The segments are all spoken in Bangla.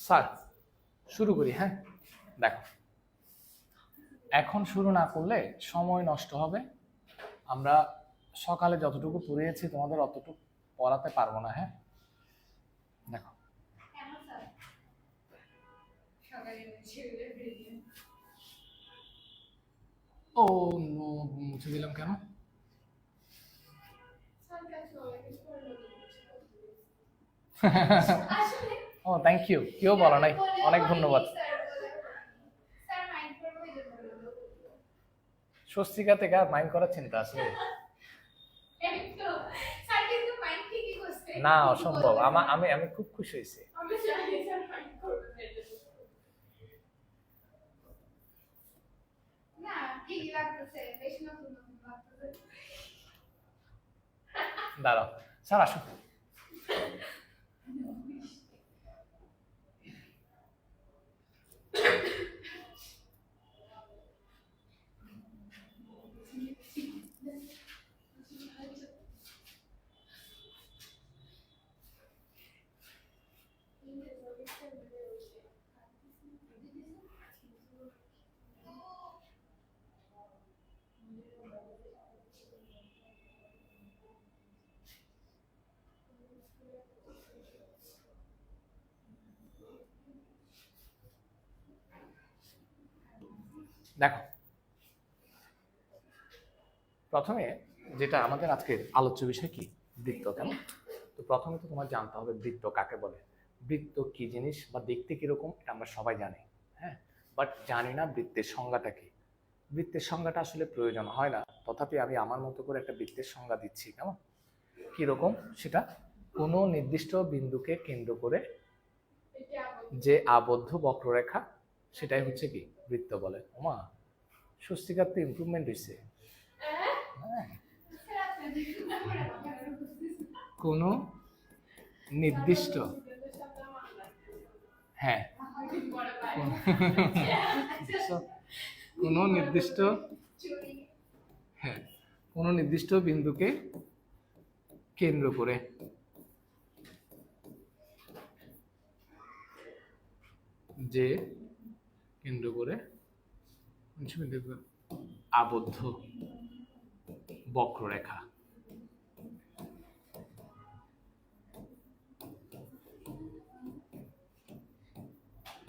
স্যার শুরু করি। হ্যাঁ, দেখো, এখন শুরু না করলে সময় নষ্ট হবে। আমরা সকালে যতটুকু পড়িয়েছি তোমাদের অতটুকু পড়াতে পারবো না। হ্যাঁ, দেখো, ও নো, মুছে দিলাম কেন? ও থ্যাংক ইউ, কেউ বলো নাই, অনেক ধন্যবাদ। স্বস্তিকা থেকে আর মাইন্ড করার চিন্তা আছে না? অসম্ভব। আমি আমি খুব খুশি হয়েছি। দাঁড়াও স্যার, আসো। দেখো, প্রথমে যেটা আমাদের আজকের আলোচ্য বিষয় কি, বৃত্ত। কেমন? তো প্রথমে তো তোমার জানতে হবে বৃত্ত কাকে বলে। বৃত্ত কি জিনিস বা দেখতে কিরকম এটা আমরা সবাই জানি, হ্যাঁ, বাট জানি না বৃত্তের সংজ্ঞাটা কি। বৃত্তের সংজ্ঞাটা আসলে প্রয়োজন হয় না, তথাপি আমি আমার মতো করে একটা বৃত্তের সংজ্ঞা দিচ্ছি। কেমন? কিরকম সেটা? কোনো নির্দিষ্ট বিন্দুকে কেন্দ্র করে যে আবদ্ধ বক্ররেখা, সেটাই হচ্ছে কি বৃত্ত বলে। ওমা, স্বস্তিকার তো ইমপ্রুভমেন্ট হয়েছে। হ্যাঁ, কোনো নির্দিষ্ট, হ্যাঁ, কোনো নির্দিষ্ট, হ্যাঁ, কোনো নির্দিষ্ট বিন্দুকে কেন্দ্র করে যে কেন্দ্র করে আবদ্ধ বক্ররেখা,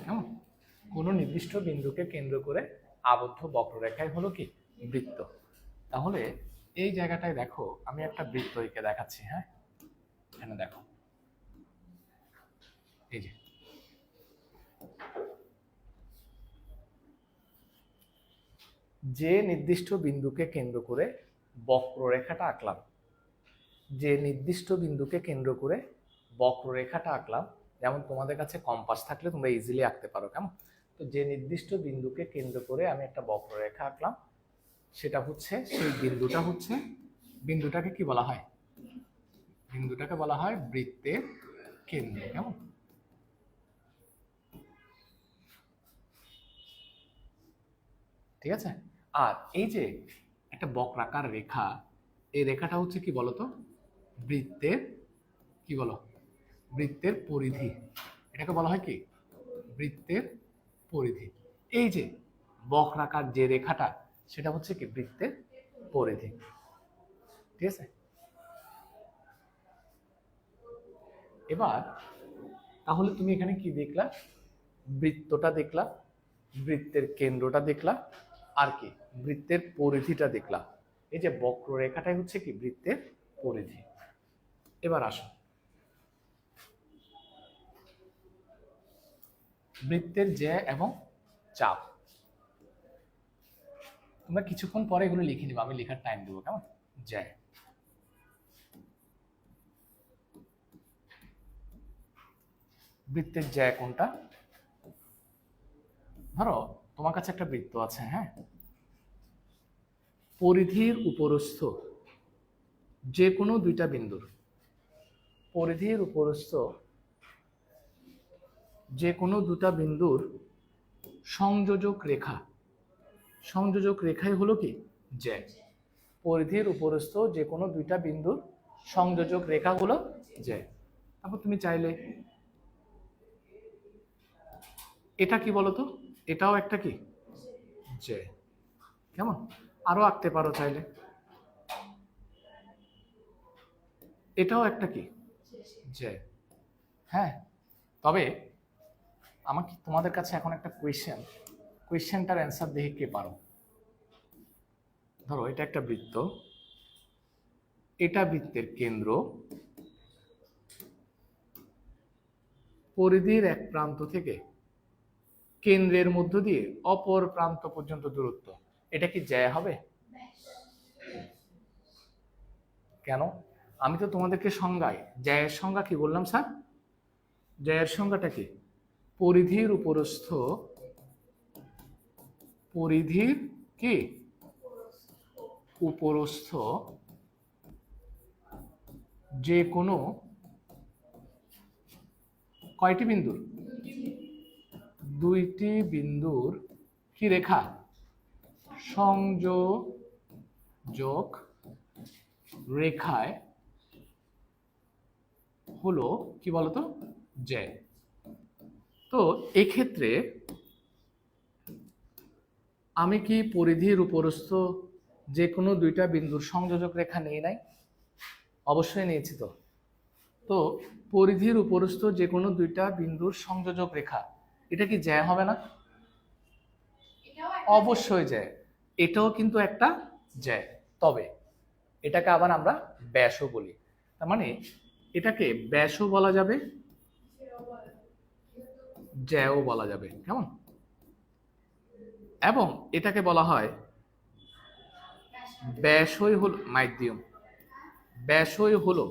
কেমন? কোনো নির্দিষ্ট বিন্দুকে কেন্দ্র করে আবদ্ধ বক্ররেখাই হলো কি বৃত্ত। তাহলে এই জায়গাটায় দেখো, আমি একটা বৃত্ত এঁকে দেখাচ্ছি। হ্যাঁ, এখানে দেখো, এই যে যে নির্দিষ্ট বিন্দুকে কেন্দ্র করে বক্ররেখাটা আঁকলাম, যে নির্দিষ্ট বিন্দুকে কেন্দ্র করে বক্ররেখাটা আঁকলাম, যেমন তোমাদের কাছে কম্পাস থাকলে তোমরা ইজিলি আঁকতে পারো। কেমন? তো যে নির্দিষ্ট বিন্দুকে কেন্দ্র করে আমি একটা বক্ররেখা আঁকলাম, সেটা হচ্ছে, সেই বিন্দুটা হচ্ছে, বিন্দুটাকে কি বলা হয়? বিন্দুটাকে বলা হয় বৃত্তের কেন্দ্র। কেমন? ঠিক আছে। আর এই যে একটা বক্রাকার রেখা, এই রেখাটা হচ্ছে কি বলতো? বৃত্তের, কি বলো, বৃত্তের পরিধি। এটাকে বলা হয় কি বৃত্তের পরিধি। এই যে বক্রাকার যে রেখাটা, সেটা হচ্ছে কি বৃত্তের পরিধি। ঠিক আছে। এবার তাহলে তুমি এখানে কি দেখলা? বৃত্তটা দেখলা, বৃত্তের কেন্দ্রটা দেখলা, আর কি বৃত্তের পরিধিটা দেখলা। এই যে বক্ররেখাটাই হচ্ছে কি বৃত্তের পরিধি। এবার আসো, বৃত্তের জ্যা এবং চাপ। তোমরা কিছুক্ষণ পরে এগুলো লিখে নিবা, আমি লেখার টাইম দেবো। কেমন? জ্যা, বৃত্তের জ্যা কোনটা? ধরো তোমার কাছে একটা বৃত্ত আছে, হ্যাঁ, পরিধির উপরস্থ যে কোনো দুইটা বিন্দুর, পরিধির উপরস্থ যে কোনো দুটা বিন্দুর সংযোজক রেখা, সংযোজক রেখাই হলো কি জ্যা। পরিধির উপরস্থ যে কোনো দুইটা বিন্দুর সংযোজক রেখা হলো জ্যা। তারপর তুমি চাইলে এটা কি বলতো, এটাও একটা কি জে। কেমন, আরো আঁকতে পারো চাইলে, এটাও একটা কি জে। হ্যাঁ, তবে আমাকে তোমাদের কাছে এখন একটা কোয়েশ্চেনটার অ্যান্সার দেখে কে পারো। ধরো এটা একটা বৃত্ত, এটা বৃত্তের কেন্দ্র, পরিধির এক প্রান্ত থেকে কেন্দ্রের মধ্য দিয়ে অপর প্রান্ত পর্যন্ত দূরত্ব, এটা কি জ্যা হবে? কেন? আমি তো তোমাদেরকে সংজ্ঞায় জ্যায়ের সংজ্ঞা কি বললাম স্যার? জ্যায়ের সংজ্ঞাটা কি? পরিধির উপরস্থ, পরিধির কি উপরস্থ যে কোনো কয়টি বিন্দুর, দুইটি বিন্দুর কি রেখা সংযোজক রেখায় হলো কি বলতো জ্যা। তো এক্ষেত্রে আমি কি পরিধির উপরস্থ যে কোনো দুইটা বিন্দুর সংযোজক রেখা নেই নাই? অবশ্যই নিয়েছি। তো তো পরিধির উপরস্থ যে কোনো দুইটা বিন্দুর সংযোজক রেখা, এটা কি জ্যা হবে না? অবশ্যই জ্যা। এটাও কিন্তু একটা জ্যা। তবে এটাকে আবার আমরা ব্যাসও বলি। তার মানে এটাকে ব্যাসও বলা যাবে, জ্যাও বলা যাবে। কেমন? এবং এটাকে বলা হয় ব্যাসই হলো মাধ্যম, ব্যাসই হলো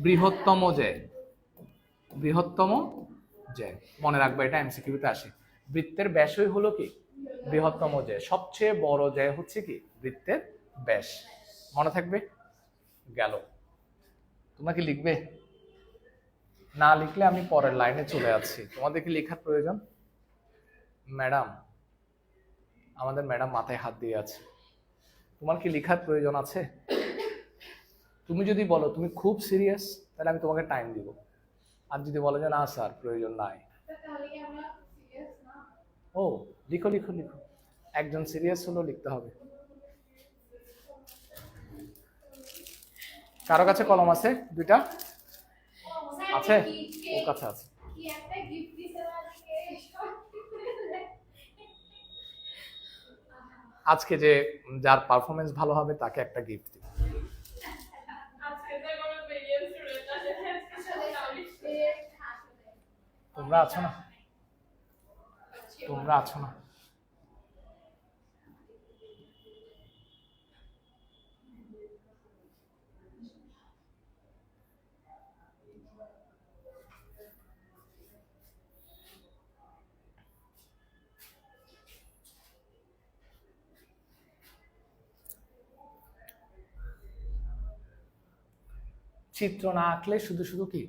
বৃহত্তম জ্যা। বৃহত্তম জ্যা, মনে রাখবে, এটা এমসিকিউতে আসে। বৃত্তের ব্যাসই হলো কি বৃহত্তম জ্যা। সবচেয়ে বড় জ্যা হচ্ছে কি বৃত্তের ব্যাস। মনে থাকবে? গেল। তোমরা কি লিখবে? না লিখলে আমি পরের লাইনে চলে যাচ্ছি। তোমাদের কি লেখার প্রয়োজন? ম্যাডাম, আমাদের ম্যাডাম মাথায় হাত দিয়ে আছে। তোমার কি লেখার প্রয়োজন আছে? তুমি যদি বলো তুমি খুব সিরিয়াস, তাহলে আমি তোমাকে টাইম দিব। আর যদি বলো যে না স্যার প্রয়োজন নাই, ও লিখো লিখো লিখো। একজন সিরিয়াস হলেও লিখতে হবে। কারো কাছে কলম আছে? দুইটা আছে? ওর কাছে আছে। আজকে যে যার পারফরমেন্স ভালো হবে তাকে একটা গিফট দিব। তোমরা আছো না? তোমরা আছো না? চিত্র না আঁকলে শুধু শুধু কি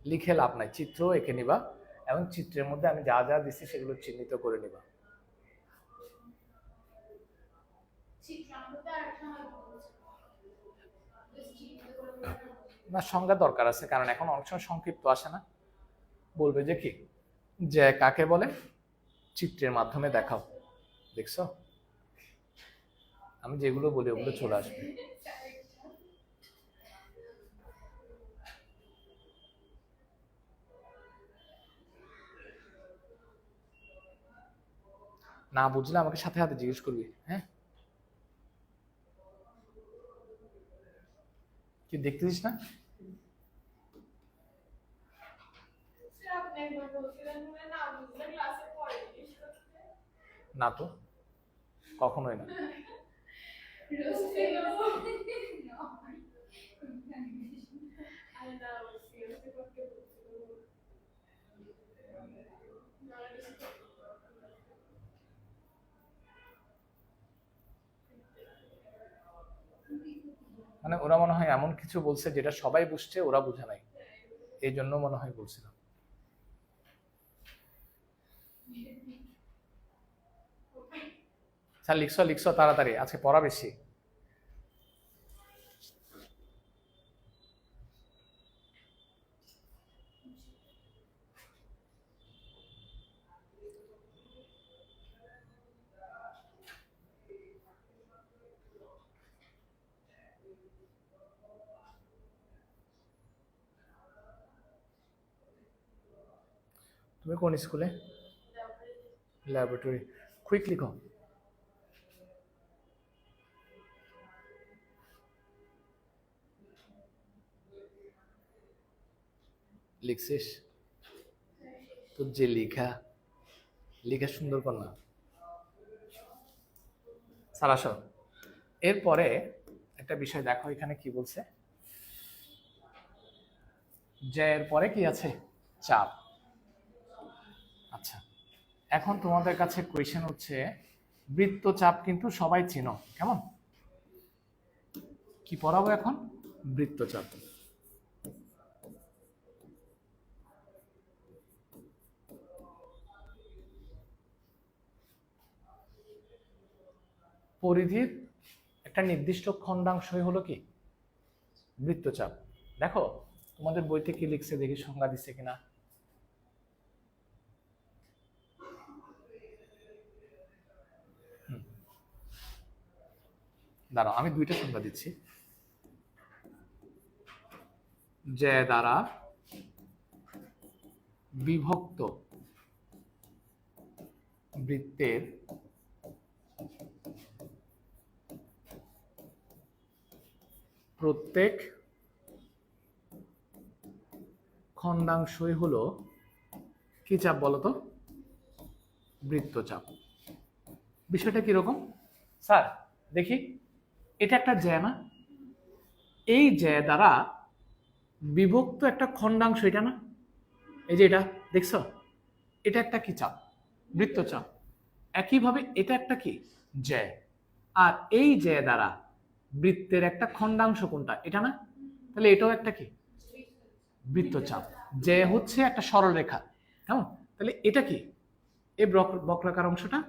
লিখে লাভ নাই, চিত্র এঁকে নিবা এবং চিত্রের মধ্যে আমি যা যা দিচ্ছি সেগুলো চিহ্নিত করে নিবা। না, সংজ্ঞা দরকার আছে, কারণ এখন অনেক সময় সংক্ষিপ্ত আসে না। বলবে যে কি যে কাকে বলে চিত্রের মাধ্যমে দেখাও। দেখছো, আমি যেগুলো বলি ওগুলো চলে আসবে। না বুঝলে আমাকে সাথে সাথে জিজ্ঞেস করবি। হ্যাঁ, কি দেখতেছিস না? না তো, কখনোই না। মানে ওরা মনে হয় এমন কিছু বলছে যেটা সবাই বুঝছে, ওরা বুঝে নাই, এই জন্য মনে হয় বলছিলাম। স্যার লিখছো লিখছো তাড়াতাড়ি, আজকে পড়া বেশি। তুমি কোন স্কুলে? ল্যাবরেটরি। কুইক লিখো। লিখছিস তোর যে লেখা সুন্দর কর না। স্যার আসো। এরপরে একটা বিষয় দেখো এখানে কি বলছে, যে এর পরে কি আছে? চাপ। আচ্ছা, এখন তোমাদের কাছে কোয়েশ্চেন হচ্ছে, বৃত্তচাপ কিন্তু সবাই চিনো, কেমন? কি পড়াবো এখন? বৃত্তচাপ। পরিধির একটা নির্দিষ্ট খণ্ডাংশই হলো কি? বৃত্তচাপ। দেখো তোমাদের বইতে কি লিখছে দেখি, সংজ্ঞা দিচ্ছে কিনা। দাঁড়াও, আমি দুইটা সংজ্ঞা দিচ্ছি। যে দ্বারা বিভক্ত বৃত্তের প্রত্যেক খণ্ডাংশই হলো কি চাপ বলতো? বৃত্তচাপ। বিষয়টা কিরকম স্যার দেখি? এটা একটা জ্যা না? এই জ্যা দ্বারা বিভক্ত একটা খণ্ডাংশ, এটা না? এই যে এটা দেখছো, এটা একটা কি চাপ? বৃত্তচাপ। একইভাবে এটা একটা কি? জ্যা। আর এই জ্যা দ্বারা বৃত্তের একটা খণ্ডাংশ কোনটা? এটা না? তাহলে এটাও একটা কি? বৃত্তচাপ। জ্যা হচ্ছে একটা সরল রেখা, কেমন? তাহলে এটা কি? এই বক্রাকার অংশটা,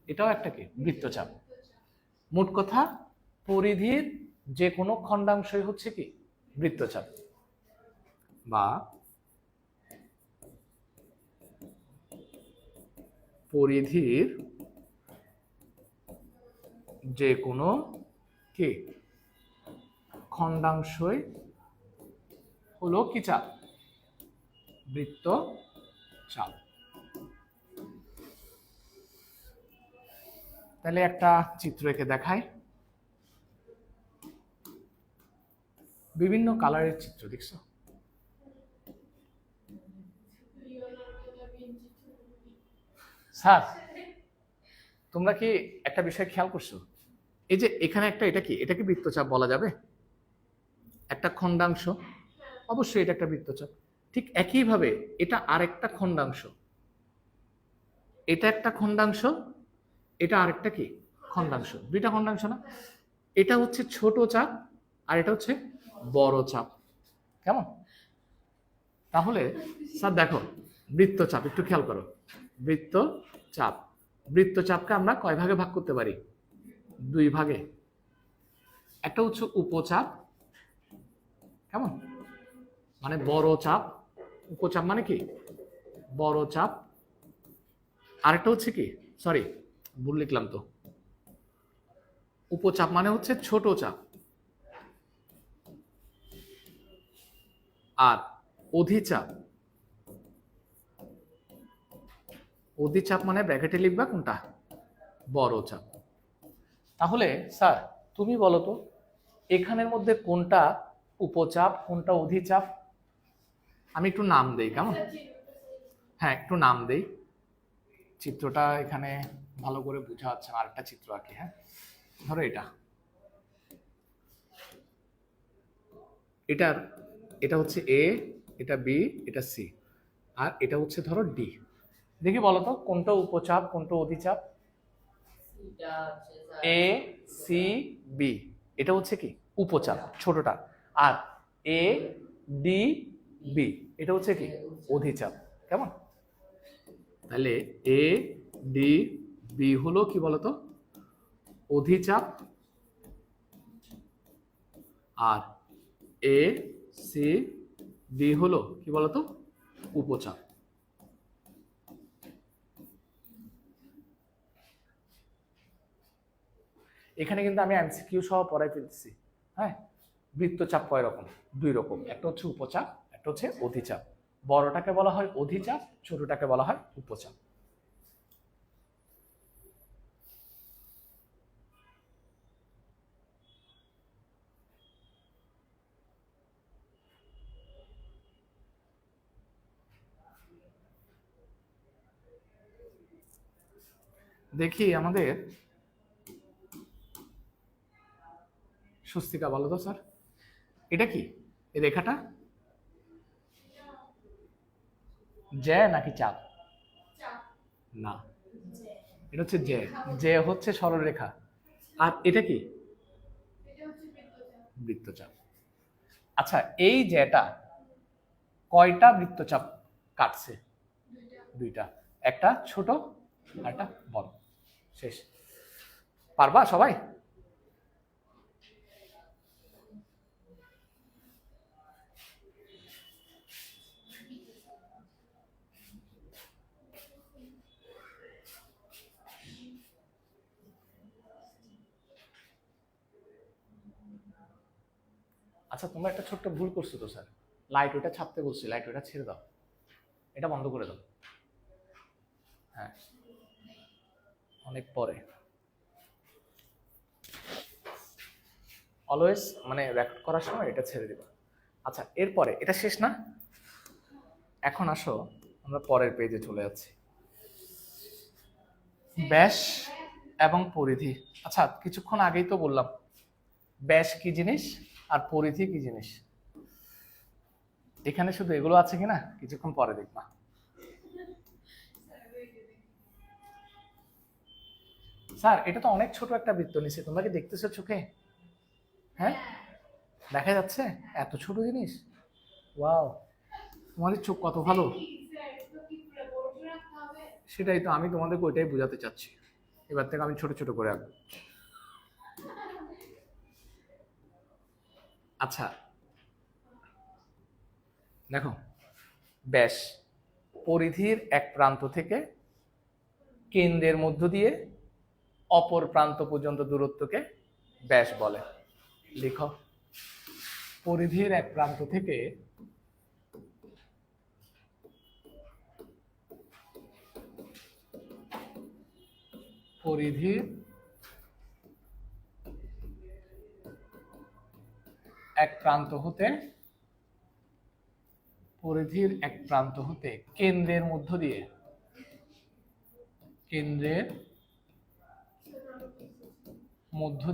এটাও একটা কি? বৃত্তচাপ। মোট কথা, পরিধির যে কোনো খণ্ডাংশই হচ্ছে কি? বৃত্তচাপ। বা পরিধির যে কোনো কি খণ্ডাংশই হলো কি চাপ? বৃত্তচাপ। তাহলে একটা চিত্র এঁকে দেখাই। বিভিন্ন কালারের চিত্র দেখছো? স্যার তোমরা কি একটা বিষয় খেয়াল করছো? এই যে এখানে একটা, এটা কি? এটা কি বৃত্তচাপ বলা যাবে? একটা খণ্ডাংশ, অবশ্যই এটা একটা বৃত্তচাপ। ঠিক একইভাবে এটা আরেকটা খণ্ডাংশ, এটা একটা খণ্ডাংশ, এটা আরেকটা কি? খণ্ডাংশ। দুইটা খণ্ডাংশ না? এটা হচ্ছে ছোট চাপ আর এটা হচ্ছে বড় চাপ, কেমন? তাহলে স্যার দেখো, বৃত্তচাপ একটু খেয়াল করো। বৃত্তচাপ, বৃত্তচাপকে আমরা কয় ভাগে ভাগ করতে পারি? দুই ভাগে। একটা হচ্ছে উপচাপ, কেমন? মানে বড় চাপ। উপচাপ মানে কি? বড় চাপ। আরেকটা হচ্ছে কি, সরি ভুল লিখলাম তো, উপচাপ মানে হচ্ছে ছোট চাপ। আর অধিচাপ, অধিচাপ মানে ব্র্যাকেটে লিখবা কোনটা? বড় চাপ। তাহলে স্যার তুমি বলো তো, এখানের মধ্যে কোনটা উপচাপ, কোনটা অধিচাপ? আমি একটু নাম দেই, কেমন? হ্যাঁ একটু নাম দেই। চিত্রটা এখানে ভালো করে বোঝা যাচ্ছে না, আরেকটা চিত্র আঁকি। হ্যাঁ ধরো এটা, এটার এটা হচ্ছে এ, এটা বি, এটা সি, আর এটা হচ্ছে ধরো ডি। দেখি বলো তো কোনটা উপচাপ, কোনটা অধিচাপ? এ সি বি, এটা হচ্ছে কি? উপচাপ ছোটটা। আর এ ডি বি, এটা হচ্ছে কি? অধিচাপ, কেমন? তাহলে এ ডি বি হলো কি বলতো? অধিচাপ। আর এ সি ডি হলো কি বলতো? উপচাপ। এখানে কিন্তু আমি এমসিকিউ সহ পড়াই ফেলতেছি। হ্যাঁ, বৃত্তচাপ কয় রকম? দুই রকম, একটা হচ্ছে উপচাপ, একটা হচ্ছে অধিচাপ। বড়টাকে বলা হয় অধিচাপ, ছোটটাকে বলা হয় উপচাপ। দেখি আমাদের স্বস্তিকা বলো তো স্যার, এটা কি এই রেখাটা? জ্যা নাকি চাপ? না, এটা হচ্ছে জ্যা। জ্যা হচ্ছে সরলরেখা। আর এটা কি? বৃত্তচাপ। আচ্ছা, এই জ্যাটা কয়টা বৃত্তচাপ কাটছে? দুইটা, একটা ছোট আর একটা বড়। শেষ। পারবা সবাই? আচ্ছা, তোমরা একটা ছোট্ট ভুল করছো তো স্যার। লাইট ওইটা ছাপতে বলছি, লাইট ওইটা ছেড়ে দাও, এটা বন্ধ করে দাও। হ্যাঁ, অনেক পরে। অলওয়েজ মানে রেকর্ড করার সময় এটা ছেড়ে দিবা। আচ্ছা, এরপরে এটা শেষ না? এখন আসো আমরা পরের পেজে চলে যাচ্ছি। ব্যাস এবং পরিধি। আচ্ছা, কিছুক্ষণ আগেই তো বললাম ব্যাস কি জিনিস আর পরিধি কি জিনিস। এখানে শুধু এগুলো আছে কিনা কিছুক্ষণ পরে দেখবা। স্যার, এটা তো অনেক ছোট একটা বৃত্ত নিচে, তোমরা কি দেখতেছো চোখে? হ্যাঁ, দেখা যাচ্ছে এত ছোট জিনিস। ওয়াও, তোমাদের চোখ কত ভালো। সেটাই তো, আমি তোমাদেরকে ওইটাই বোঝাতে চাচ্ছি। এবার থেকে আমি ছোট ছোট করে আঁকবো। আচ্ছা দেখো, ব্যাস পরিধির এক প্রান্ত থেকে কেন্দ্রের মধ্য দিয়ে অপর প্রান্ত পর্যন্ত দূরত্বকে ব্যাস বলে। লিখো, পরিধির এক প্রান্ত থেকে পরিধির এক প্রান্ত হতে কেন্দ্রের মধ্য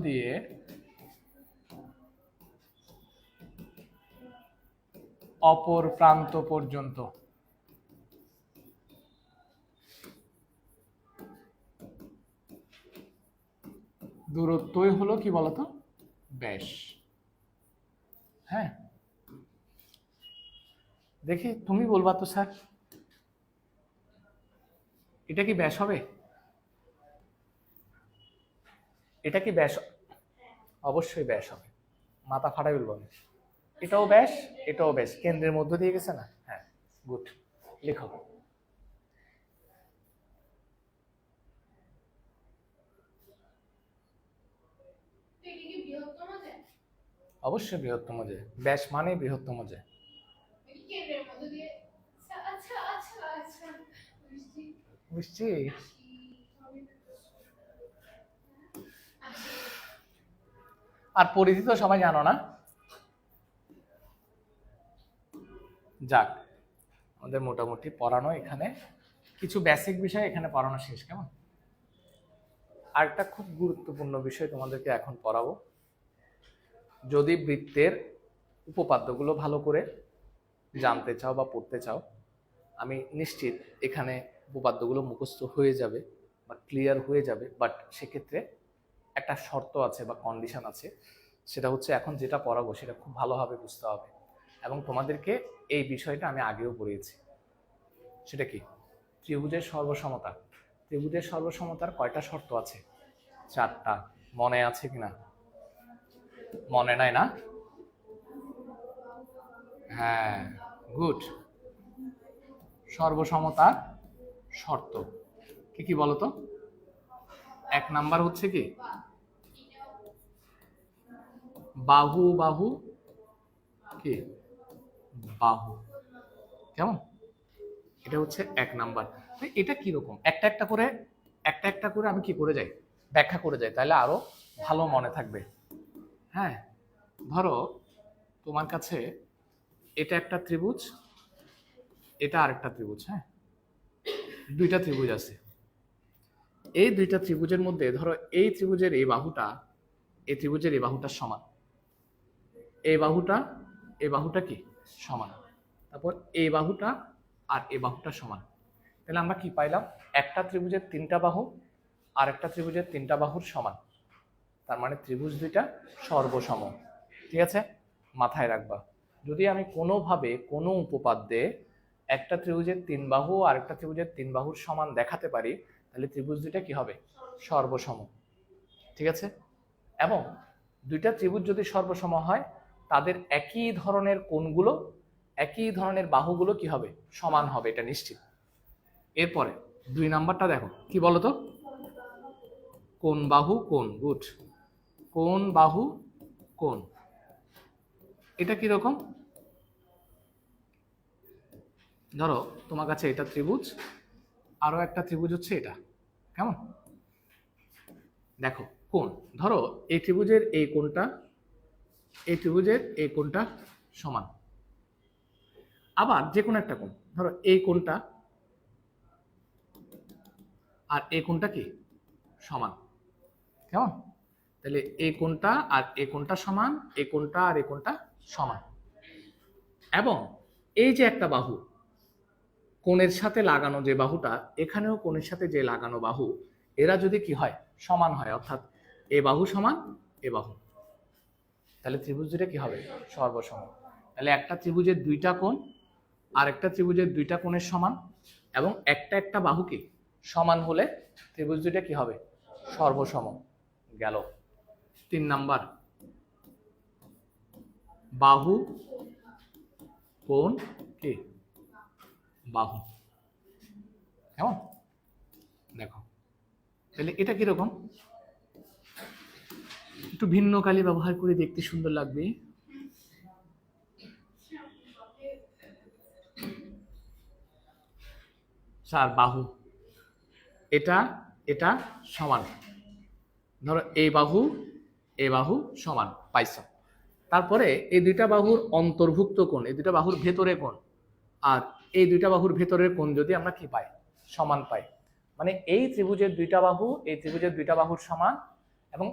দিয়ে অপর প্রান্ত পর্যন্ত দূরত্বই হলো কি বলতো? ব্যাস। হ্যাঁ, দেখি তুমি বলবা তো স্যার, এটা কি ব্যাস হবে? এটা কি ব্যাস? অবশ্যই ব্যাস হবে, মাথা ফাটাই বলবো আমি। এটাও ব্যাস, এটাও ব্যাস, কেন্দ্রের মধ্য দিয়ে গেছে না? হ্যাঁ, গুড। লিখো, অবশ্যই বৃহত্তম যে, ব্যাস মানে বৃহত্তম যে। বুঝছি। আর পরিধি তো সবাই জানো না? যাক, আমাদের মোটামুটি পড়ানো এখানে কিছু বেসিক বিষয় এখানে পড়ানো শেষ। কেমন? আর একটা খুব গুরুত্বপূর্ণ বিষয় তোমাদেরকে এখন পড়াবো। যদি বৃত্তের উপপাদ্যগুলো ভালো করে জানতে চাও বা পড়তে চাও, আমি নিশ্চিত এখানে উপপাদ্যগুলো মুখস্থ হয়ে যাবে বা ক্লিয়ার হয়ে যাবে। বাট সেক্ষেত্রে একটা শর্ত আছে বা কন্ডিশন আছে, সেটা হচ্ছে এখন যেটা পড়াবো সেটা খুব ভালোভাবে বুঝতে হবে। এবং তোমাদেরকে এই বিষয়টা আমি আগেও পড়িয়েছি। সেটা কি? ত্রিভুজের সর্বসমতা। ত্রিভুজের সর্বসমতার কয়টা শর্ত আছে? 4টা। মনে আছে কিনা? মনে নাই না? হ্যাঁ, গুড। সর্বসমতার শর্ত কি কি বলতো? 1 নাম্বার হচ্ছে কি, বাহু বাহু কি? বাহু। কেমন? এটা হচ্ছে 1 নাম্বার। এটা কিরকম, একটা একটা করে আমি কি করে যাই, ব্যাখ্যা করে যাই, তাহলে আরো ভালো মনে থাকবে। হ্যাঁ, ধরো তোমার কাছে এটা একটা ত্রিভুজ, এটা আরেকটা ত্রিভুজ। হ্যাঁ, দুইটা ত্রিভুজ আছে। এই দুইটা ত্রিভুজের মধ্যে ধরো এই ত্রিভুজের এই বাহুটা এই ত্রিভুজের এই বাহুটার সমান, এই বাহুটা এই বাহুটা কি সমান, তারপর এই বাহুটা আর এই বাহুটা সমান। তাহলে আমরা কি পাইলাম, একটা ত্রিভুজের 3টা বাহু আর একটা ত্রিভুজের 3টা বাহুর সমান, তার মানে ত্রিভুজ দুইটা সর্বসম। ঠিক আছে, মাথায় রাখবা। যদি আমি কোনোভাবে কোনো উপপাদ্যে একটা ত্রিভুজের 3 বাহু আর একটা ত্রিভুজের 3 বাহুর সমান দেখাতে পারি, তাহলে ত্রিভুজ দুইটা কি হবে, সর্বসম। ঠিক আছে, এবং দুইটা ত্রিভুজ যদি সর্বসম হয়, তাদের একই ধরনের কোণগুলো, একই ধরনের বাহুগুলো কি হবে, সমান হবে, এটা নিশ্চিত। এরপরে 2 নাম্বারটা দেখো কি বলতো, কোণ বাহু কোণ। গুড, কোণ বাহু কোণ। এটা কিরকম, ধরো তোমার কাছে এটা ত্রিভুজ, আরো একটা ত্রিভুজ হচ্ছে এটা। কেমন, দেখো কোণ, ধরো এই ত্রিভুজের এই কোণটা, এই ত্রিভুজের এই কোণটা সমান। আবার যে কোনো একটা কোণ, ধরো এই কোণটা আর এই কোণটা কি সমান। কেমন, তাহলে এই কোণটা আর এই কোণটা সমান, এই কোণটা আর এই কোণটা সমান। এবং এই যে একটা বাহু, কোণের সাথে লাগানো যে বাহুটা, এখানেও কোণের সাথে যে লাগানো বাহু, এরা যদি কি হয়, সমান হয়, অর্থাৎ এ বাহু সমান এ বাহু, তাহলে ত্রিভুজ দুটো কি হবে, সর্বসম। তাহলে একটা ত্রিভুজের 2টা কোণ আর একটা ত্রিভুজের 2টা কোণের সমান, এবং একটা একটা বাহু কি সমান হলে ত্রিভুজ দুটো কি হবে, সর্বসম। গেল। 3 নাম্বার, বাহু কোণ কি বাহু। কেমন, দেখো তাহলে এটা কিরকম, একটু ভিন্ন কালি ব্যবহার করে দেখতে সুন্দর লাগবে। স্যার বাহু, এটা এটা সমান, ধরো এই বাহু এই বাহু সমান পাইছ। তারপরে এই দুইটা বাহুর অন্তর্ভুক্ত কোণ, এই দুইটা বাহুর ভেতরে কোণ, আর এই দুইটা বাহুর ভেতরের কোণ যদি আমরা কি পাই, সমান পাই, মানে এই ত্রিভুজের 2টা বাহু এই ত্রিভুজের 2টা বাহুর সমান, এবং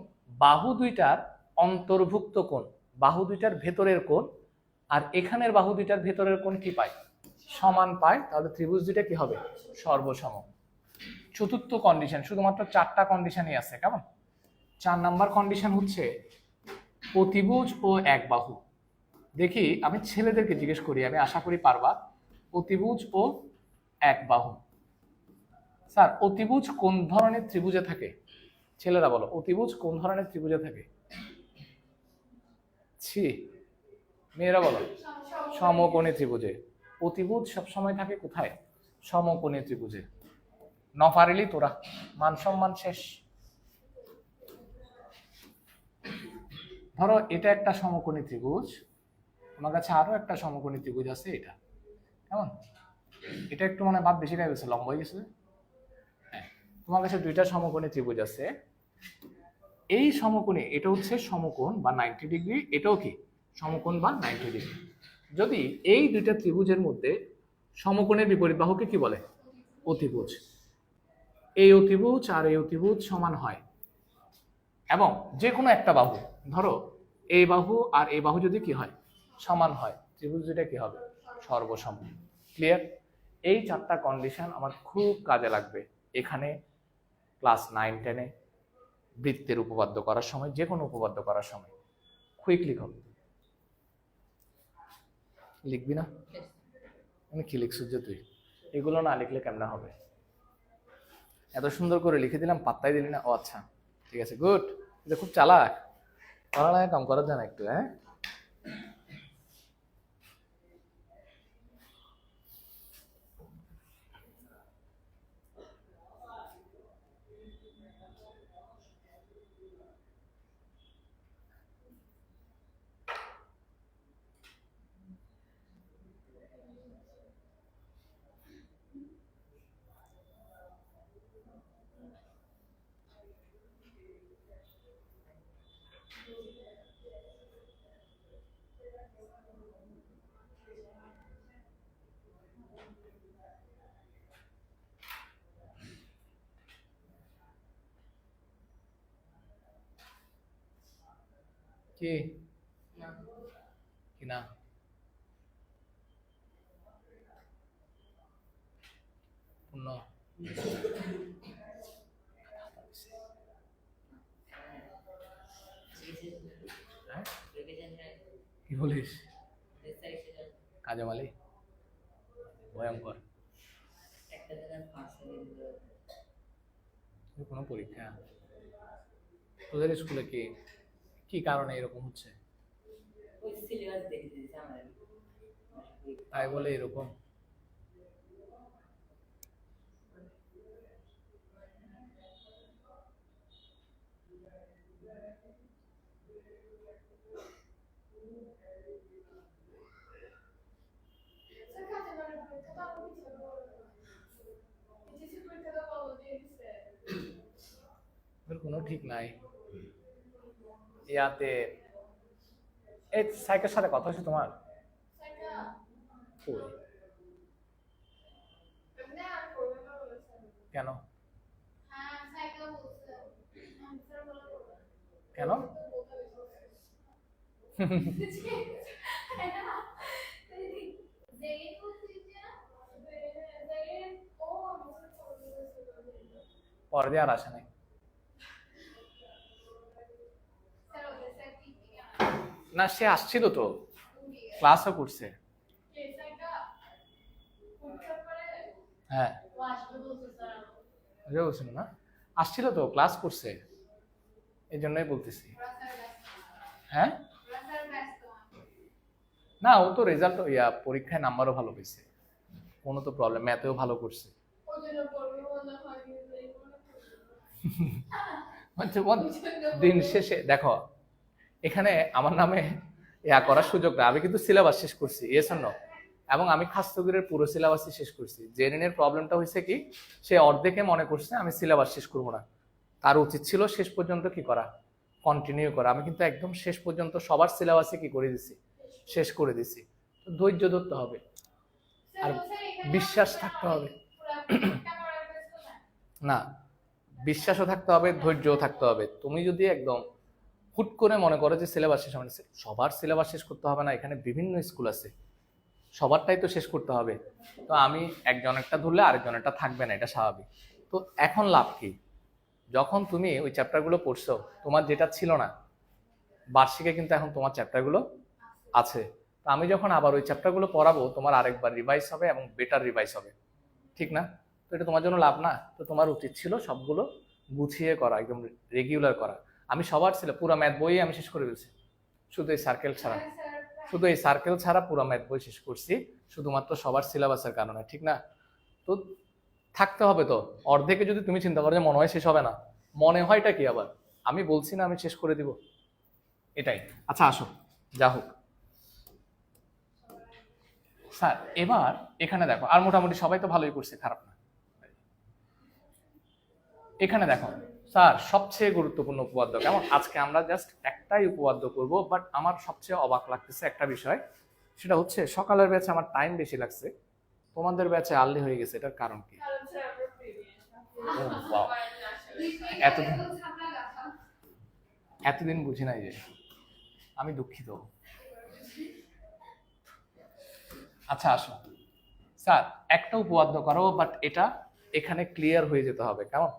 বাহু দুইটার অন্তর্ভুক্ত কোণ, বাহু দুইটার ভেতরের কোণ, আর এখানের বাহু দুইটার ভেতরের কোণ কি পাই, সমান পায়, তাহলে ত্রিভুজ দুইটা কি হবে, সর্বসম। চতুর্থ কন্ডিশন, শুধুমাত্র 4টা কন্ডিশনই আছে। কেমন, 4 নাম্বার কন্ডিশন হচ্ছে অতিভুজ ও এক বাহু। দেখি আমি ছেলেদেরকে জিজ্ঞেস করি, আমি আশা করি পারবা। অতিভুজ ও এক বাহু, স্যার অতিভুজ কোন ধরনের ত্রিভুজে থাকে, ছেলেরা বলো অতিভুজ কোন ধরনের ত্রিভুজে থাকে। ছি, মেয়েরা বলো সমকোণী ত্রিভুজে। অতিভুজ সবসময় থাকে কোথায়, সমকোণী ত্রিভুজে। নফারেলি তোরা, মান সম্মান শেষ। ধরো এটা একটা সমকোণী ত্রিভুজ, আমার কাছে আরো একটা সমকোণী ত্রিভুজ আছে, এটা। কেমন, এটা একটু মানে ভাব বেশি হয়ে গেছে, লম্বা হয়ে গেছে। হ্যাঁ, তোমার কাছে 2টা সমকোণী ত্রিভুজ আছে। এই সমকোণে এটা হচ্ছে সমকোণ বা 90 ডিগ্রি, এটাও কি সমকোণ বা 90 ডিগ্রি। যদি এই 2টা ত্রিভুজের মধ্যে সমকোণের বিপরীত বাহুকে কি বলে, অতিভুজ। এই অতিভুজ আর এই অতিভুজ সমান হয়, এবং যে কোনো একটা বাহু, ধরো এই বাহু আর এই বাহু যদি কি হয়, সমান হয়, ত্রিভুজ দুইটা কি হবে, সর্বসম। ক্লিয়ার, এই 4টা কন্ডিশন আমার খুব কাজে লাগবে এখানে ক্লাস 9-10-এ বৃত্তের উপপাদ্য করার সময়, যে কোনো উপপাদ্য করার সময়। কুইকলি লিখো, লিখবি না, আমি কি লিখছিস যে তুই, এগুলো না লিখলে কেমন হবে, এত সুন্দর করে লিখে দিলাম পাত্তাই দিলি না। ও আচ্ছা, ঠিক আছে, গুড। এটা খুব চালাক, পড়ালেখা কাম করার জানা একটু। হ্যাঁ, কি কি না পূর্ণ হ্যাঁ? কি বলিস কাজে ভয়ঙ্কর কোনো পরীক্ষা তোদের স্কুলে কি কি কারণে এরকম হচ্ছে তাই বলে এরকম কোনো ঠিক নাই ইয়াতে এই সাইকের সাথে কথা হচ্ছে তোমার কেন কেন পরে দিয়ে আর আসে নাই না সে আসছিল তো ক্লাসও করছে হ্যাঁ বলছিল না আসছিল তো ক্লাস করছে এই জন্যই বলতেছি হ্যাঁ না ও তো রেজাল্ট পরীক্ষায় নাম্বারও ভালো পেয়েছে কোনো তো প্রবলেম ম্যাথেও ভালো করছে দিন শেষে দেখো এখানে আমার নামে করার সুযোগ না আমি কিন্তু সিলেবাস শেষ করছি এবং আমি খাস্তগিরের পুরো সিলেবাসই শেষ করছি জেরিনের প্রবলেমটা হয়েছে কি সে অর্ধেকে মনে করছে আমি সিলেবাস শেষ করবো না তার উচিত ছিল শেষ পর্যন্ত কি করা কন্টিনিউ করা আমি কিন্তু একদম শেষ পর্যন্ত সবার সিলেবাসে কি করে দিছি শেষ করে দিছি ধৈর্য ধরতে হবে আর বিশ্বাস থাকতে হবে না বিশ্বাসও থাকতে হবে ধৈর্যও থাকতে হবে তুমি যদি একদম হুট করে মনে করো যে সিলেবাস শেষ হবে সবার সিলেবাস শেষ করতে হবে না এখানে বিভিন্ন স্কুল আছে সবারটাই তো শেষ করতে হবে তো আমি একজনেরটা ধরলে আরেকজনেরটা থাকবে না এটা স্বাভাবিক তো এখন লাভ কি যখন তুমি ওই চ্যাপ্টারগুলো পড়ছো তোমার যেটা ছিল না বার্ষিকে কিন্তু এখন তোমার চ্যাপ্টারগুলো আছে তো আমি যখন আবার ওই চ্যাপ্টারগুলো পড়াবো তোমার আরেকবার রিভাইজ হবে এবং বেটার রিভাইজ হবে ঠিক না তো এটা তোমার জন্য লাভ না তো তোমার উচিত ছিল সবগুলো গুছিয়ে করা একদম রেগুলার করা আমি সবার ছিল পুরো ম্যাথ বই আমি শেষ করে ফেলছি শুধু এই সার্কেল ছাড়া পুরো ম্যাথ বই শেষ করছি শুধুমাত্র সবার সিলেবাসের কারণে ঠিক না তো থাকতে হবে তো অর্ধেকে যদি তুমি চিন্তা করো যে মনে হয় শেষ হবে না মনে হয়টা কি আবার আমি বলছি না আমি শেষ করে দিব এটাই আচ্ছা আসো যা হোক স্যার এবার এখানে দেখো আর মোটামুটি সবাই তো ভালোই করছে খারাপ না এখানে দেখো স্যার সবচেয়ে গুরুত্বপূর্ণ উপপাদ্য কেমন আজকে আমরা জাস্ট একটাই উপপাদ্য করব বাট আমার সবচেয়ে অবাক লাগতেছে একটা বিষয় সেটা হচ্ছে সকালের ব্যাচে আমার টাইম বেশি লাগছে তোমাদের ব্যাচে আর্লি হয়ে গেছে এটার কারণ কি এতদিন বুঝি নাই যে আমি দুঃখিত আচ্ছা আসো স্যার একটা উপপাদ্য করো বাট এটা এখানে ক্লিয়ার হয়ে যেতে হবে কেমন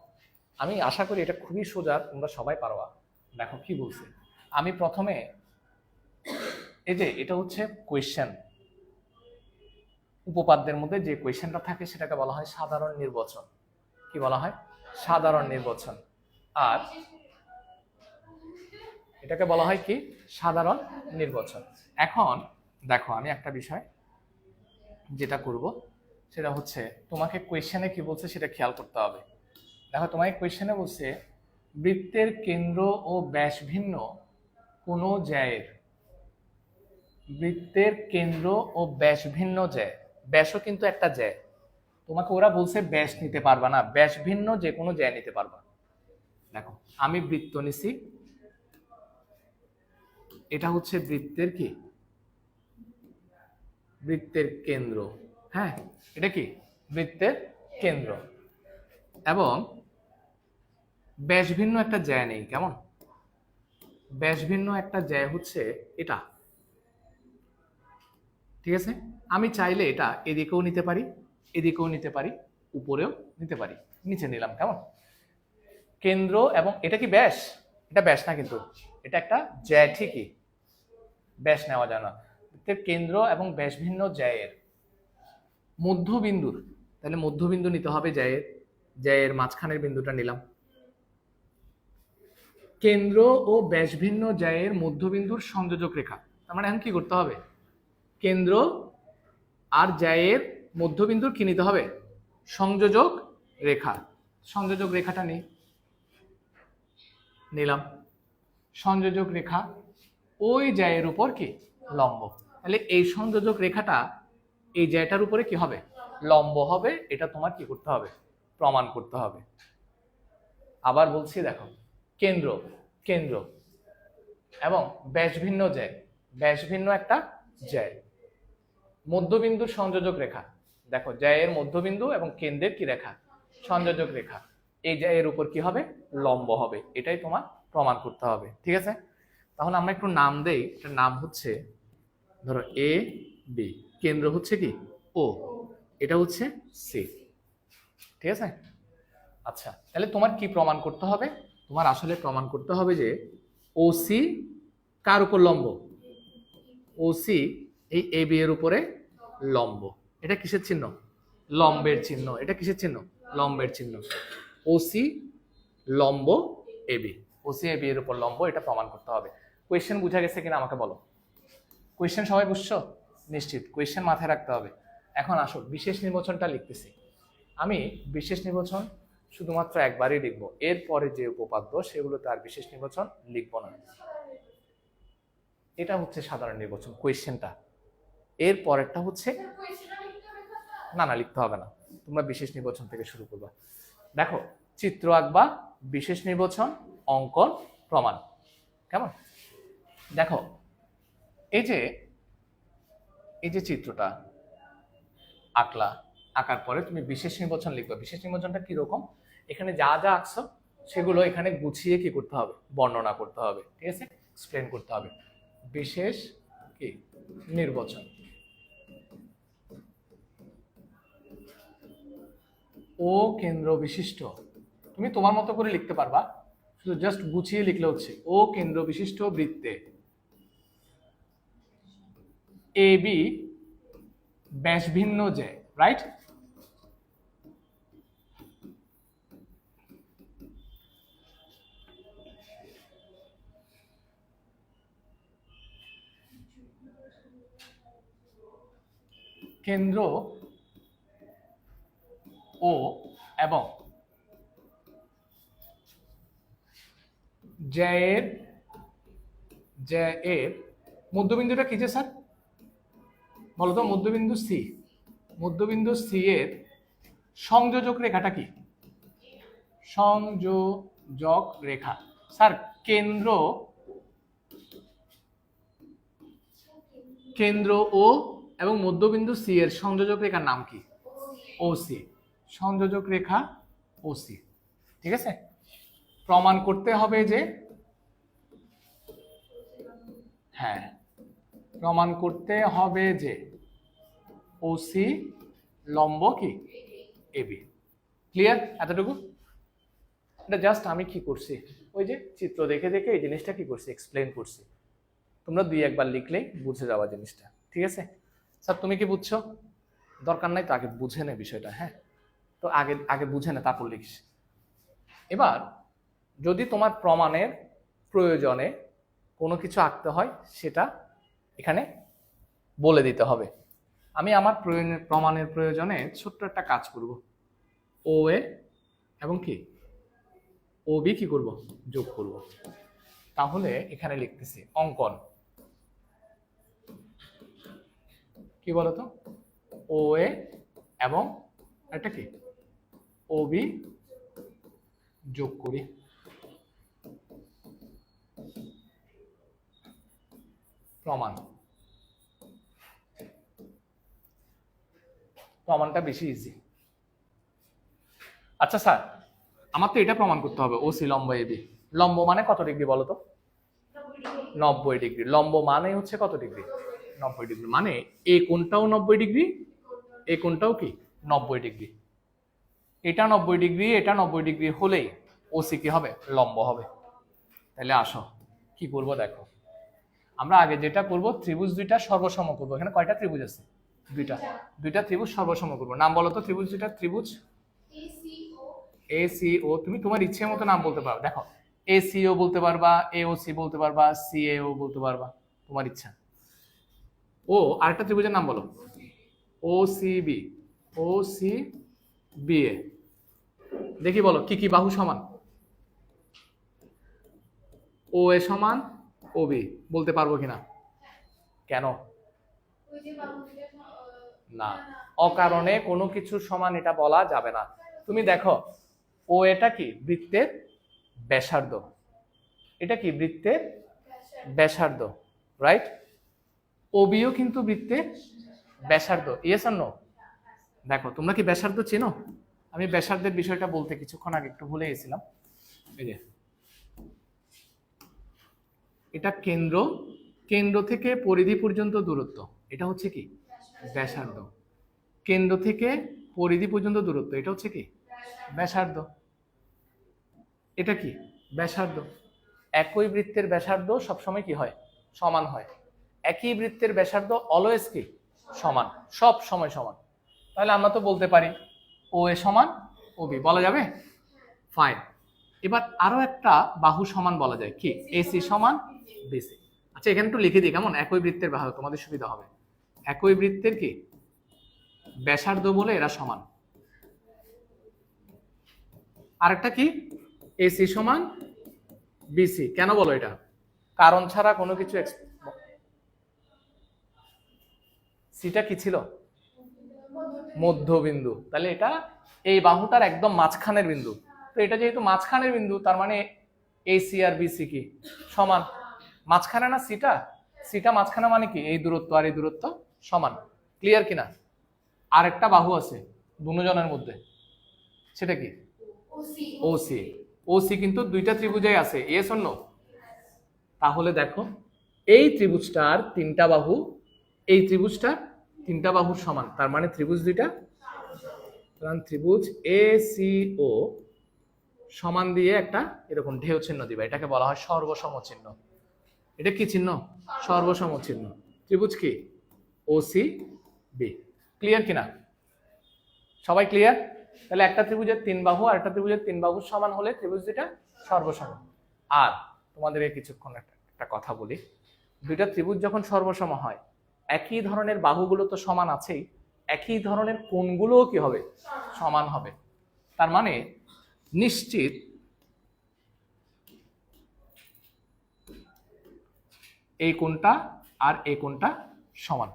আমি আশা করি এটা খুবই সোজা তোমরা সবাই পারবা দেখো কি বলছে আমি প্রথমে এই যে এটা হচ্ছে কোয়েশ্চেন উপপাদ্যের মধ্যে যে কোয়েশ্চেনটা থাকে সেটাকে বলা হয় সাধারণ নির্বাচন কি বলা হয় সাধারণ নির্বাচন আর এটাকে বলা হয় কি সাধারণ নির্বাচন এখন দেখো আমি একটা বিষয় যেটা করব সেটা হচ্ছে তোমাকে কোয়েশ্চেনে কি বলছে সেটা খেয়াল করতে হবে দেখো তোমাকে কোয়েশ্চেনে বলছে বৃত্তের কেন্দ্র ও ব্যাস ভিন্ন কোনো জ্যায়ের বৃত্তের কেন্দ্র ও ব্যাস ভিন্ন জ্যায় ব্যাসও কিন্তু একটা জ্যায় তোমাকে ওরা বলছে ব্যাস নিতে পারবা না ব্যাস ভিন্ন যে কোনো জ্যায় নিতে পারবা দেখো আমি বৃত্ত নিছি এটা হচ্ছে বৃত্তের কি বৃত্তের কেন্দ্র হ্যাঁ এটা কি বৃত্তের কেন্দ্র এবং ব্যাস ভিন্ন একটা জ্যায় নেই কেমন ব্যাস ভিন্ন একটা জ্যা হচ্ছে এটা, ঠিক আছে? আমি চাইলে এটা এদিকেও নিতে পারি, এদিকেও নিতে পারি, উপরেও নিতে পারি। নিচে নিলাম, কেমন? কেন্দ্র এবং এটা কি ব্যাস? এটা ব্যাস না, কিন্তু এটা একটা জ্যা, ঠিকই, ব্যাস নেওয়া যায় না। কেন্দ্র এবং ব্যাস ভিন্ন জ্যায়ের মধ্যবিন্দুর, তাহলে মধ্যবিন্দু নিতে হবে জ্যায়ের, জ্যায়ের মাঝখানের বিন্দুটা নিলাম। কেন্দ্র ও ব্যাস ভিন্ন জ্যায়ের মধ্যবিন্দুর সংযোজক রেখা, তার মানে এখন কি করতে হবে? কেন্দ্র আর জ্যায়ের মধ্যবিন্দুর কি নিতে হবে? সংযোজক রেখা। সংযোজক রেখাটা নিলাম। সংযোজক রেখা ওই জ্যায়ের উপর কি লম্ব, তাহলে এই সংযোজক রেখাটা এই জ্যাটার উপরে কি হবে? লম্ব হবে। এটা তোমার কি করতে হবে? প্রমাণ করতে হবে। আবার বলছি, দেখো, কেন্দ্র কেন্দ্র এবং ব্যাস ভিন্ন জ্যা, ব্যাস ভিন্ন একটা জ্যা, মধ্যবিন্দুর সংযোজক রেখা। দেখো, জ্যায়ের মধ্যবিন্দু এবং কেন্দ্রের কি রেখা? সংযোজক রেখা। এই জ্যায়ের উপর কি হবে? লম্ব হবে। এটাই তোমার প্রমাণ করতে হবে, ঠিক আছে? তাহলে আমরা একটু নাম দেই। এটার নাম হচ্ছে, ধরো, এ বি, কেন্দ্র হচ্ছে কি ও, এটা হচ্ছে সি, ঠিক আছে? আচ্ছা, তাহলে তোমার কি প্রমাণ করতে হবে? তোমার আসলে প্রমাণ করতে হবে যে ও সি কার উপর লম্ব? ও সি এই এ বি এর উপরে লম্ব। এটা কিসের চিহ্ন? লম্বের চিহ্ন। এটা কিসের চিহ্ন? লম্বের চিহ্ন। ও সি লম্ব A B, O C A B এর উপর লম্ব, এটা প্রমাণ করতে হবে। কোয়েশ্চেন বুঝা গেছে কিনা আমাকে বলো? কোয়েশ্চেন সবাই বুঝছো? নিশ্চিত। কোয়েশ্চেন মাথায় রাখতে হবে। এখন আসো বিশেষ নির্বাচনটা লিখতেছি। আমি বিশেষ নির্বাচন শুধুমাত্র একবারই লিখবো, এরপরে যে উপপাদ্য সেগুলোতে আর বিশেষ নির্বাচন লিখবো না। এটা হচ্ছে সাধারণ নির্বাচন কোয়েশ্চেনটা। এর পরেরটা হচ্ছে, না না, লিখতে হবে না, তোমরা বিশেষ নির্বাচন থেকে শুরু করবা। দেখো, চিত্র আঁকবা, বিশেষ নির্বাচন, অঙ্কন, প্রমাণ, কেমন? দেখো, এই যে চিত্রটা আঁকলা, আঁকার পরে তুমি বিশেষ নির্বাচন লিখবা। বিশেষ নির্বাচনটা কিরকম? এখানে যা যা আঁকছো সেগুলো এখানে গুছিয়ে কি করতে হবে? বর্ণনা করতে হবে, ঠিক আছে? এক্সপ্লেন করতে হবে। বিশেষ কি নির্বাচন, ও কেন্দ্র বিশিষ্ট, তুমি তোমার মতো করে লিখতে পারবা, শুধু জাস্ট গুছিয়ে লিখলে হচ্ছে। ও কেন্দ্র বিশিষ্ট বৃত্তে এ বি ব্যাস ভিন্ন যে, রাইট? কেন্দ্র ও এবং জ্যায়ের মধ্যবিন্দুটা কি যে স্যার? বলতো, মধ্যবিন্দু সি। মধ্যবিন্দু সি এর সংযোজক রেখাটা কি? সংযোজক রেখা। স্যার, কেন্দ্র ও এবং মধ্যবিন্দু সি এর সংযোজক রেখার নাম কি? ও সি। সংযোজক রেখা ও সি, ঠিক আছে? প্রমাণ করতে হবে যে, হ্যাঁ, প্রমাণ করতে হবে যে ও সি লম্ব কি এবি। ক্লিয়ার? এতটুকু? এটা জাস্ট আমি কি করছি, ওই যে চিত্র দেখে দেখে এই জিনিসটা কি করছি, এক্সপ্লেন করছি। তোমরা দুই একবার লিখলেই বুঝে যাওয়া জিনিসটা, ঠিক আছে? স্যার, তুমি কি বুঝছো? দরকার নাই তো, আগে বুঝে নে বিষয়টা, হ্যাঁ? তো আগে আগে বুঝে নে, তারপর লিখিস। এবার যদি তোমার প্রমাণের প্রয়োজনে কোনো কিছু আঁকতে হয়, সেটা এখানে বলে দিতে হবে। আমি আমার প্রমাণের প্রয়োজনে ছোট্ট একটা কাজ করব। ও এ এবং কি ও বি কি করব? যোগ করব। তাহলে এখানে লিখতেছি অঙ্কন, কি বলতো? ও এ এবং এটা কি ও বি যোগ করি। প্রমাণ, প্রমাণটা বেশি ইজি। আচ্ছা স্যার, আমার তো এটা প্রমাণ করতে হবে ও সি লম্ব এ বি। লম্ব মানে কত ডিগ্রি বলো তো? 90 ডিগ্রি। লম্ব মানে হচ্ছে কত ডিগ্রি? 90 ডিগ্রি। মানে এই কোণটাও 90 ডিগ্রি, এই কোণটাও কি 90 ডিগ্রি। এটা 90 ডিগ্রি, এটা 90 ডিগ্রি হলেই ওসি কি হবে? লম্ব হবে। তাহলে আসো কি করব দেখো। আমরা আগে যেটা করব, ত্রিভুজ দুইটা সর্বসম করব। এখানে কয়টা ত্রিভুজ আছে? দুইটা। দুইটা ত্রিভুজ সর্বসম করব। নাম বলো তো ত্রিভুজ দুইটা। ত্রিভুজ এসিও। তুমি তোমার ইচ্ছে মতো নাম বলতে পারো। দেখো এসিও বলতে পারবা, এওসি বলতে পারবা, সিএও বলতে পারবা, তোমার ইচ্ছা। ও আরেকটা ত্রিভুজের নাম বলো। ওসিবি। ওসিবিএ। দেখি বলো কি কি বাহু সমান? ও এ সমান ও বি। বলতে পারবো কিনা? কেন? না, অকারণে কোনো কিছু সমান এটা বলা যাবে না। তুমি দেখো ও এটা কি? বৃত্তের ব্যাসার্ধ। এটা কি? বৃত্তের ব্যাসার্ধ, রাইট? ও বিও কিন্তু বৃত্তের ব্যাসার্ধ। Yes or no? দেখো তোমরা কি ব্যাসার্ধ চেনো? আমি ব্যাসার্ধের বিষয়টা বলতে কিছুক্ষণ আগে একটু ভুলে গেছিলাম। এই যে এটা কেন্দ্র, কেন্দ্র থেকে পরিধি পর্যন্ত দূরত্ব, এটা হচ্ছে কি? ব্যাসার্ধ। কেন্দ্র থেকে পরিধি পর্যন্ত দূরত্ব, এটা হচ্ছে কি? ব্যাসার্ধ। এটা কি? ব্যাসার্ধ। একই বৃত্তের ব্যাসার্ধ সবসময় কি হয়? সমান হয়। একই বৃত্তের ব্যাসার্ধ অলওয়েজ কি? সমান, সব সময় সমান। তাহলে আমরা তো বলতে পারি ও এ সমান ও বি, বলা যাবে? ফাইন। এবার আরো একটা বাহু সমান বলা যায়, কি? এসি সমান বিসি। আচ্ছা এখানে একটু লিখে দিই কেমন? একই বৃত্তের বাহু, তোমাদের সুবিধা হবে। একই বৃত্তের কি? ব্যাসার্ধ বলে এরা সমান। আরেকটা কি? এসি সমান বিসি। কেন বলো এটা? কারণ ছাড়া কোনো কিছু। সিটা কি ছিল? মধ্যবিন্দু। তাহলে এটা এই বাহুটার একদম মাঝখানের বিন্দু। তো এটা যেহেতু মাঝখানের বিন্দু, তার মানে এসি আর বিসি কি? সমান। মাঝখানে না সিটা? সিটা মাঝখানে মানে কি? এই দূরত্ব আর এই দূরত্ব সমান। ক্লিয়ার কিনা? আরেকটা বাহু আছে দুজনের মধ্যে, সেটা কি? ওসি। ওসি কিন্তু দুইটা ত্রিভুজে আছে। Yes or no? তাহলে দেখো এই ত্রিভুজটার তিনটা বাহু, এই ত্রিভুজটার তিনটা বাহুর সমান। তার মানে ত্রিভুজ দুইটা, ত্রিভুজ এ সি ও সমান দিয়ে একটা এরকম ঢেউ চিহ্ন দিবা। এটাকে বলা হয় সর্বসম চিহ্ন। এটা কি চিহ্ন? সর্বসম চিহ্ন। ত্রিভুজ কি? ও সি বি। ক্লিয়ার কিনা? সবাই ক্লিয়ার? তাহলে একটা ত্রিভুজের তিন বাহু আর একটা ত্রিভুজের তিন বাহুর সমান হলে ত্রিভুজ দুইটা সর্বসম। আর তোমাদেরকে কিছুক্ষণ একটা কথা বলি, দুইটা ত্রিভুজ যখন সর্বসম হয়, একই ধরনের বাহুগুলো তো সমান আছেই, একই ধরনের কোণগুলোও কি হবে? সমান হবে। তার মানে নিশ্চিত এই কোণটা আর এই কোণটা সমান,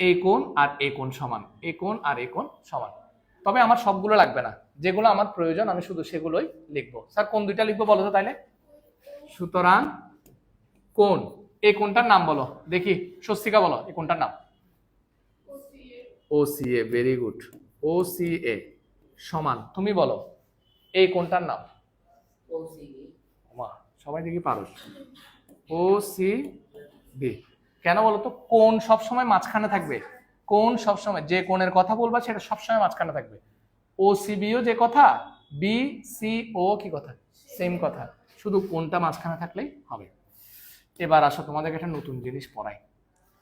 এই কোণ আর এই কোণ সমান, এই কোণ আর এই কোণ সমান। তবে আমার সবগুলো লাগবে না, যেগুলো আমার প্রয়োজন আমি শুধু সেগুলোই লিখবো। স্যার কোন দুইটা লিখবো বলো তো তাইলে? সুতরাং কোণ, এই কোণটার নাম বলো দেখি। স্বস্তিকা বলো এই কোণটার নাম। ওসিএ। Very good. ওসিএ সমান, তুমি বলো এই কোণটার নাম? মা সবাই দেখি পারো। ওসিবি। কেন বলো তো? কোণ সবসময় মাঝখানে থাকবে। কোণ সবসময়, যে কোণের কথা বলবা সেটা সবসময় মাঝখানে থাকবে। ওসিবিও যে কথা, বি সি ও কি কথা? সেম কথা, শুধু কোণটা মাঝখানে থাকলেই হবে। এবার আসো তোমাদেরকে একটা নতুন জিনিস পড়াই।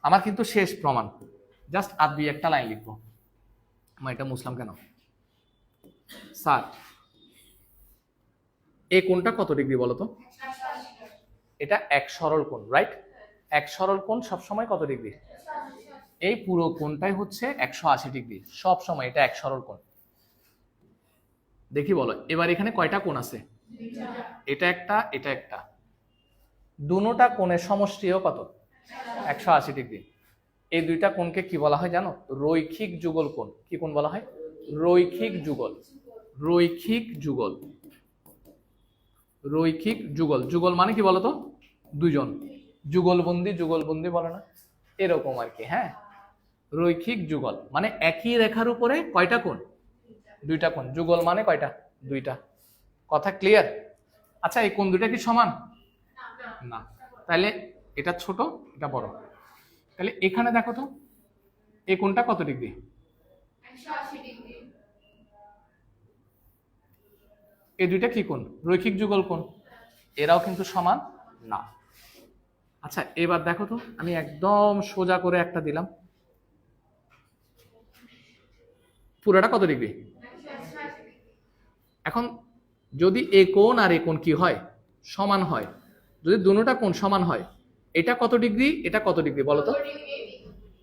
আমার কিন্তু শেষ প্রমাণ, জাস্ট আর দুই একটা লাইন লিখবো। আমার এটা মুসলাম কেন? স্যার এই কোণটা কত ডিগ্রি বলো তো? এটা এক সরল কোণ, রাইট? এক সরল কোণ সবসময় কত ডিগ্রি? এই পুরো কোণটাই হচ্ছে 180 ডিগ্রি সব সময়। এটা এক সরল কোণ। দেখি বলো এবার এখানে কয়টা কোণ আছে? এটা একটা, এটা একটা। দুটোটা কোণের সমষ্টিও কত? 180 ডিগ্রি। এই দুইটা কোণকে কি বলা হয় জানো? রৈখিক যুগল কোণ। কি কোণ বলা হয়? রৈখিক যুগল। রৈখিক যুগল। রৈখিক যুগল। যুগল মানে কি বলতো? দুজন। যুগলবন্দি, যুগলবন্দি বলে না, এরকম আর কি। হ্যাঁ, রৈখিক যুগল মানে একই রেখার উপরে কয়টা কোণ? দুইটা কোণ। যুগল মানে কয়টা? দুইটা। কথা ক্লিয়ার? আচ্ছা এই কোণ দুইটা কি সমান? না। তাহলে এটা ছোট, এটা বড়। তাহলে এখানে দেখো তো এই কোণটা কত ডিগ্রি? 180 ডিগ্রি। এই দুইটা কি কোণ? রৈখিক যুগল কোণ। এরাও কিন্তু সমান না। আচ্ছা এবার দেখো তো, আমি একদম সোজা করে একটা দিলাম, পুরোটা কত ডিগ্রি? 180 ডিগ্রি। এখন যদি এ কোণ আর এ কোণ কি হয়? সমান হয়। যদি দুটোটা কোণ সমান হয়, এটা কত ডিগ্রি, এটা কত ডিগ্রি বলো তো? 90 ডিগ্রি।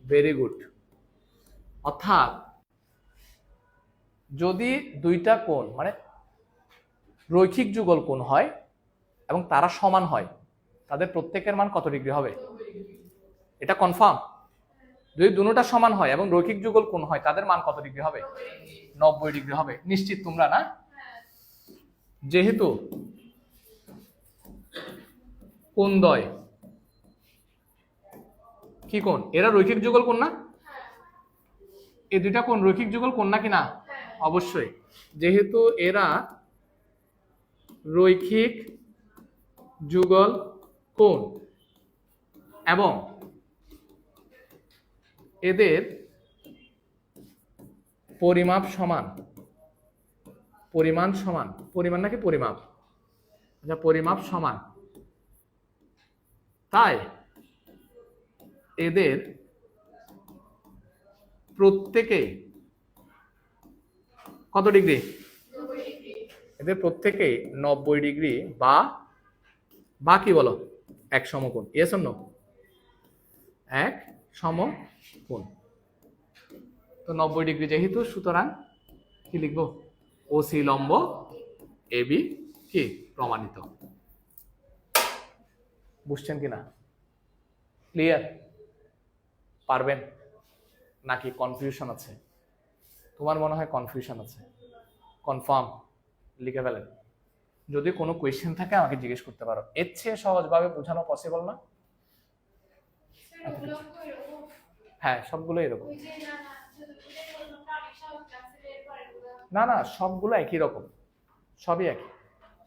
Very good. অর্থাৎ যদি দুইটা কোণ মানে রৈখিক যুগল কোণ হয় এবং তারা সমান হয়, তাদের প্রত্যেকের মান কত ডিগ্রি হবে? এটা কনফার্ম। যদি দুটোটা সমান হয় এবং রৈখিক যুগল কোণ হয়, তাদের মান কত ডিগ্রি হবে? 90 ডিগ্রি হবে। নিশ্চিত তোমরা না? যেহেতু কোণদ্বয় কি কোণ? এরা রৈখিক যুগল কোণ না? এই দুইটা কোণ রৈখিক যুগল কোণ নাকি না? অবশ্যই। যেহেতু এরা রৈখিক যুগল কোণ এবং এদের পরিমাপ সমান, পরিমাণ সমান, পরিমাণ নাকি পরিমাপ? আচ্ছা পরিমাপ সমান, তাই এদের প্রত্যেকেই কত ডিগ্রি? 90 ডিগ্রি। এদের প্রত্যেকেই 90 ডিগ্রি বা কি বলো? এক সমকোণ। Yes or no? এক সমকোণ। তো 90 ডিগ্রি যেহেতু, সুতরাং কি লিখবো? ওসি লম্ব এবি কি প্রমাণিত। বুঝছেন কিনা? ক্লিয়ার? পারবেন নাকি কনফিউশন আছে? তোমার মনে হয় কনফিউশন আছে? কনফার্ম? লিখে ফেলেন। যদি কোনো কোয়েশ্চেন থাকে আমাকে জিজ্ঞেস করতে পারো। এর চেয়ে সহজভাবে বোঝানো পসিবল না? হ্যাঁ সবগুলো এরকম। না না, সবগুলো একই রকম, সবই একই।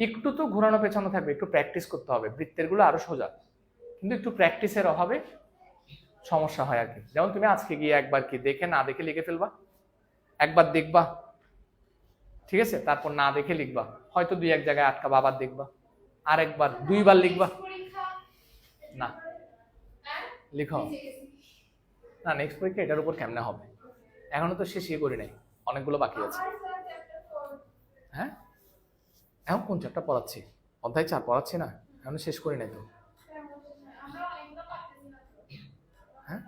একটু তো ঘোরানো পেছানো থাকবে, একটু প্র্যাকটিস করতে হবে। বৃত্তের গুলো আরো সোজা, কিন্তু একটু প্র্যাকটিসের অভাবে সমস্যা হয় আর কি। যেমন তুমি আজকে গিয়ে একবার কি দেখে না দেখে লিখে ফেলবা, একবার দেখবা, ঠিক আছে, তারপর না দেখে লিখবা, হয়তো দুই এক জায়গায় আটকাবা, আবার দেখবা, আর একবার দুইবার লিখবা। না লিখো না, নেক্সট পরীক্ষা এটার উপর কেমনে হবে? এখনো তো শেষই করি নাই, অনেকগুলো বাকি আছে। হ্যাঁ এখন কোন চ্যাপ্টার পড়াচ্ছি? অধ্যায় 4 পড়াচ্ছি না, এখনো শেষ করি নাই তো। হ্যাঁ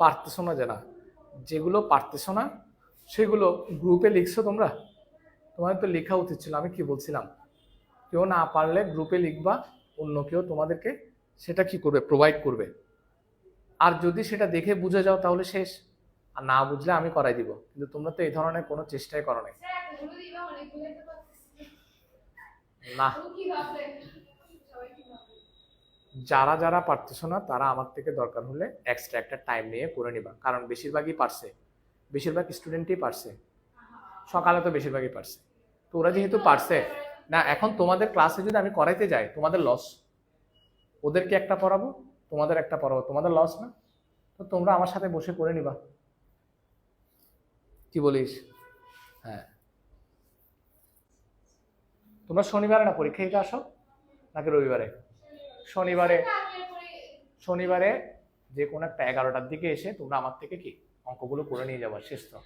পারতেছো না, যেগুলো পারতেছো না সেগুলো গ্রুপে লিখছো তোমরা। তোমাদের তো লেখা উচিত ছিল। আমি কি বলছিলাম, কেউ না পারলে গ্রুপে লিখবা, অন্য কেউ তোমাদেরকে সেটা কি করবে, প্রোভাইড করবে। আর যদি সেটা দেখে বুঝে যাও তাহলে শেষ, আর না বুঝলে আমি করাই দিব। কিন্তু তোমরা তো এই ধরনের কোনো চেষ্টাই করো নাই। না, যারা যারা পারতেছো না তারা আমার থেকে দরকার হলে এক্সট্রা একটা টাইম নিয়ে করে নিবা, কারণ বেশিরভাগই পারছে, বেশিরভাগ স্টুডেন্টই পারছে, সকালে তো বেশিরভাগই পারছে। তো ওরা যেহেতু পারছে না, এখন তোমাদের ক্লাসে যদি আমি করাইতে যাই তোমাদের লস। ওদেরকে একটা পড়াবো, তোমাদের একটা পড়াবো, তোমাদের লস না? তো তোমরা আমার সাথে বসে করে নিবা, কি বলিস? হ্যাঁ তোমরা শনিবারে না পরীক্ষা দিতে আসো নাকি রবিবারে? শনিবারে যে কোনো একটা 11টার দিকে এসে তোমরা আমার থেকে কি অঙ্কগুলো করে নিয়ে যাবা, শেষ তো।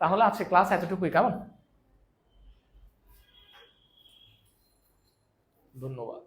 তাহলে আজকে ক্লাস এতটুকুই, কেমন? ধন্যবাদ।